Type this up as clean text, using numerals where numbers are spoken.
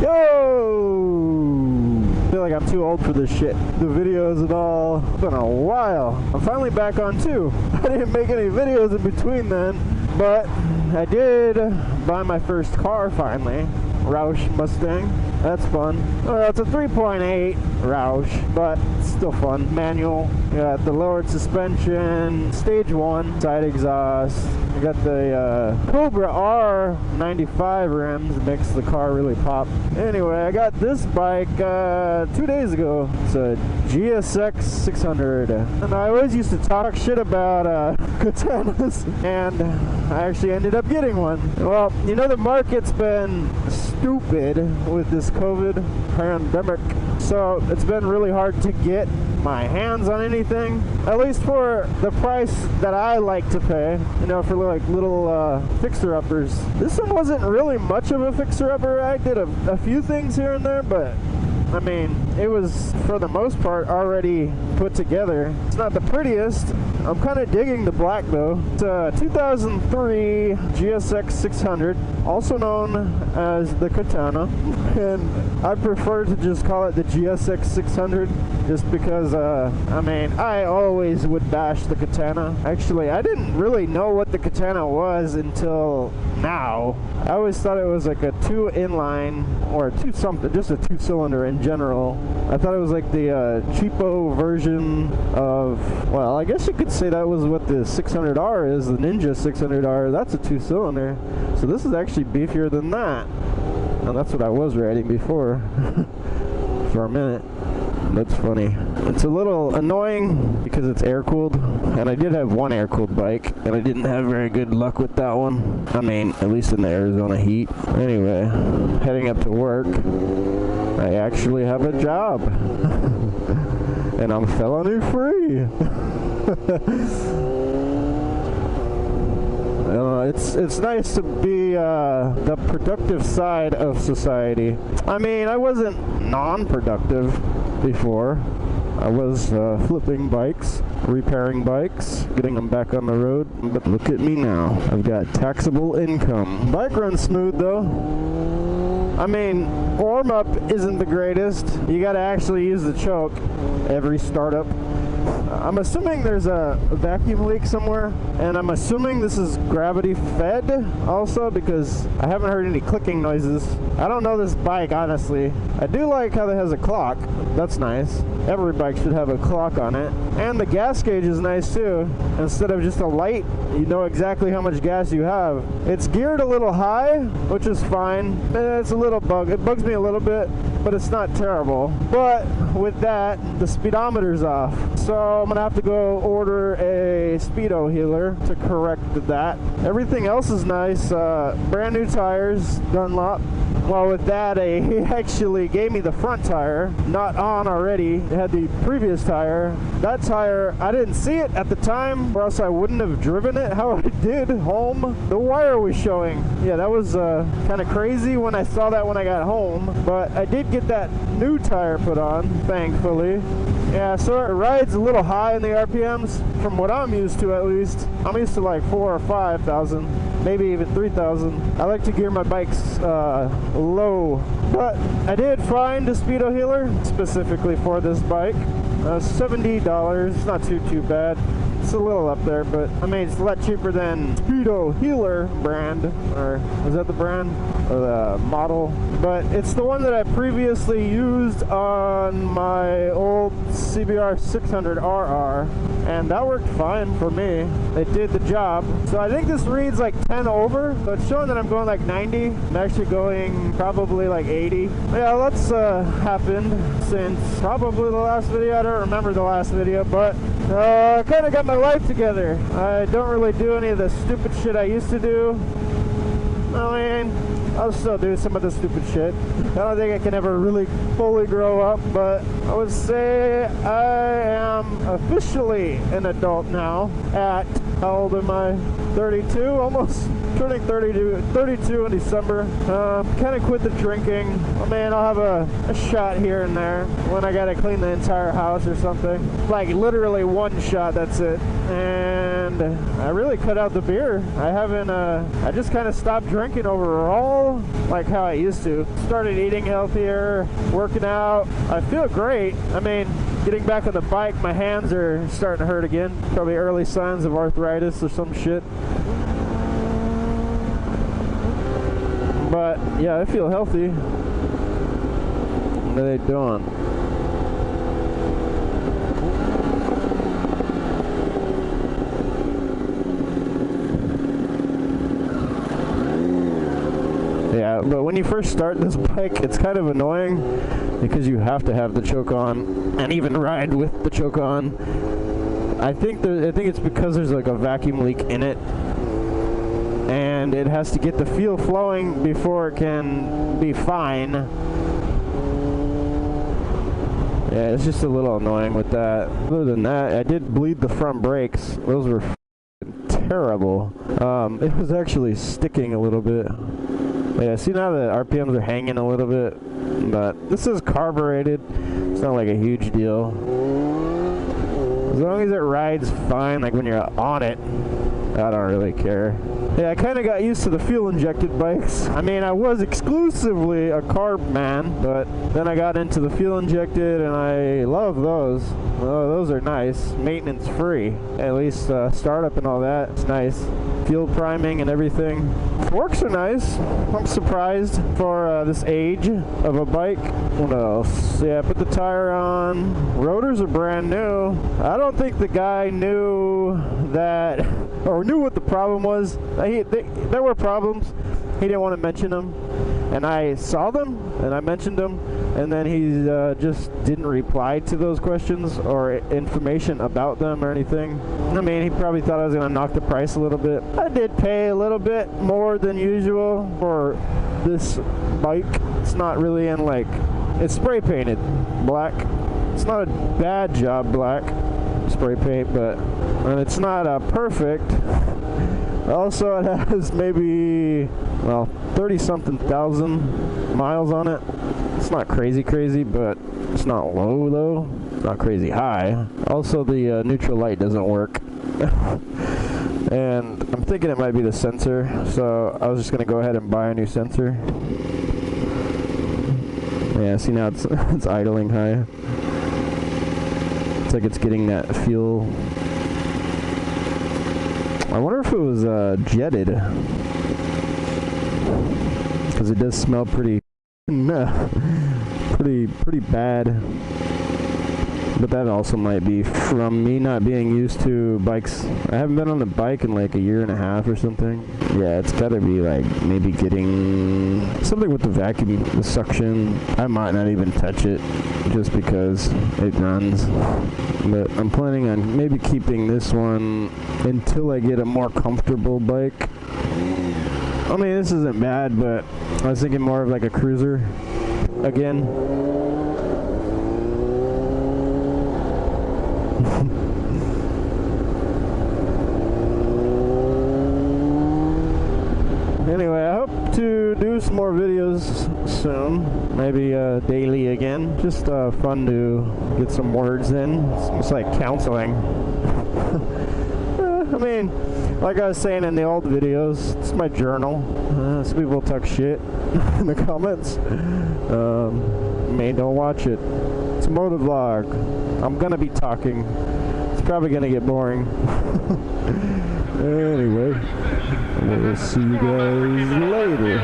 Yo! I feel like I'm too old for this shit. The videos and all. It's been a while. I'm finally back on too. I didn't make any videos in between then, but I did buy my first car finally. Roush Mustang. That's fun. Well, it's a 3.8 Roush, but it's still fun. Manual. You got the lowered suspension, stage 1, side exhaust. You got the Cobra R95 rims. Makes the car really pop. Anyway, I got this bike 2 days ago. It's a gsx600. And I always used to talk shit about katanas, and I actually ended up getting one. Well, you know, the market's been stupid with this COVID pandemic, so it's been really hard to get my hands on anything, at least for the price that I like to pay, you know, for like little fixer-uppers. This one wasn't really much of a fixer-upper. I did a few things here and there, but I mean, it was, for the most part, already put together. It's not the prettiest. I'm kind of digging the black, though. It's a 2003 gsx600, also known as the Katana. And I prefer to just call it the gsx600, just because, I mean, I always would bash the Katana. Actually, I didn't really know what the Katana was until now. I always thought it was like a 2 inline or 2 something, just a 2-cylinder in general. I thought it was like the cheapo version of, well, I guess you could say that was what the 600R is, the Ninja 600R. That's a 2-cylinder. So this is actually beefier than that. And that's what I was riding before for a minute. That's funny. It's a little annoying because it's air-cooled, and I did have one air-cooled bike, and I didn't have very good luck with that one. I mean, at least in the Arizona heat. Anyway, heading up to work, I actually have a job, and I'm felony free. It's nice to be the productive side of society. I mean, I wasn't non-productive before. I was flipping bikes, repairing bikes, getting them back on the road, but look at me now. I've got taxable income. Bike runs smooth though. I mean, warm-up isn't the greatest. You gotta actually use the choke every startup. I'm assuming there's a vacuum leak somewhere, and I'm assuming this is gravity fed also, because I haven't heard any clicking noises. I don't know this bike, honestly. I do like how it has a clock. That's nice. Every bike should have a clock on it. And the gas gauge is nice too. Instead of just a light, you know exactly how much gas you have. It's geared a little high, which is fine. It's a little it bugs me a little bit, but it's not terrible. But with that, the speedometer's off. So I'm gonna have to go order a speedohealer to correct that. Everything else is nice. Brand new tires, Dunlop. Well, with that, he actually gave me the front tire, not on already. It had the previous tire. That tire, I didn't see it at the time, or else I wouldn't have driven it how I did home. The wire was showing. Yeah, that was kind of crazy when I saw that when I got home. But I did get that new tire put on, thankfully. Yeah, so it rides a little high in the RPMs, from what I'm used to at least. I'm used to like 4,000 or 5,000, maybe even 3,000. I like to gear my bikes low. But I did find a speedohealer specifically for this bike. $70, not too bad. It's a little up there, but I mean, it's a lot cheaper than speedohealer brand, or is that the brand or the model? But it's the one that I previously used on my old CBR 600RR, and that worked fine for me. It did the job. So I think this reads like 10 over, so it's showing that I'm going like 90. I'm actually going probably like 80. Yeah, that's happened since probably the last video. I don't remember the last video, but I kind of got my life together. I don't really do any of the stupid shit I used to do. I mean, I'll still do some of the stupid shit. I don't think I can ever really fully grow up, but I would say I am officially an adult now at, how old am I? 32 almost? Turning 32 in December. Kind of quit the drinking. I mean, I'll have a shot here and there when I gotta clean the entire house or something. Like literally one shot, that's it. And and I really cut out the beer. I just kind of stopped drinking overall, like how I used to. Started eating healthier, working out. I feel great. I mean, getting back on the bike, my hands are starting to hurt again. Probably early signs of arthritis or some shit. But yeah, I feel healthy. What are they doing? Yeah, but when you first start this bike, it's kind of annoying because you have to have the choke on and even ride with the choke on. I think it's because there's like a vacuum leak in it, and it has to get the fuel flowing before it can be fine. Yeah, it's just a little annoying with that. Other than that, I did bleed the front brakes. Those were terrible. It was actually sticking a little bit. Yeah, see now the RPMs are hanging a little bit, but this is carbureted. It's not like a huge deal. As long as it rides fine, like when you're on it, I don't really care. Yeah, I kind of got used to the fuel-injected bikes. I mean, I was exclusively a carb man, but then I got into the fuel-injected, and I love those. Oh, those are nice. Maintenance-free. At least startup and all that. It's nice. Fuel priming and everything. Forks are nice. I'm surprised for this age of a bike. What else? Yeah, put the tire on. Rotors are brand new. I don't think the guy knew that, or knew what the problem was. There were problems. He didn't want to mention them, and I saw them and I mentioned them, and then he just didn't reply to those questions or information about them or anything. I mean, he probably thought I was going to knock the price a little bit. I did pay a little bit more than usual for this bike. It's not really in like, it's spray painted black. It's not a bad job black spray paint, but and it's not perfect. Also, it has maybe, well, 30-something thousand miles on it. It's not crazy, but it's not low, though. It's not crazy high. Also, the neutral light doesn't work. And I'm thinking it might be the sensor, so I was just going to go ahead and buy a new sensor. Yeah, see now it's idling high. It's like it's getting that fuel. I wonder if it was jetted, because it does smell pretty bad. But that also might be from me not being used to bikes. I haven't been on the bike in like a year and a half or something. Yeah, it's gotta be like maybe getting something with the vacuum, the suction. I might not even touch it just because it runs. But I'm planning on maybe keeping this one until I get a more comfortable bike. I mean, this isn't bad, but I was thinking more of like a cruiser again. Anyway, I hope to do some more videos soon, maybe daily again. Just fun to get some words in. It's like counseling. I mean, like I was saying in the old videos, it's my journal. Some people talk shit in the comments. Don't watch it. It's a MOTOVLOG. I'm gonna be talking. It's probably gonna get boring. Anyway, we'll see you guys later.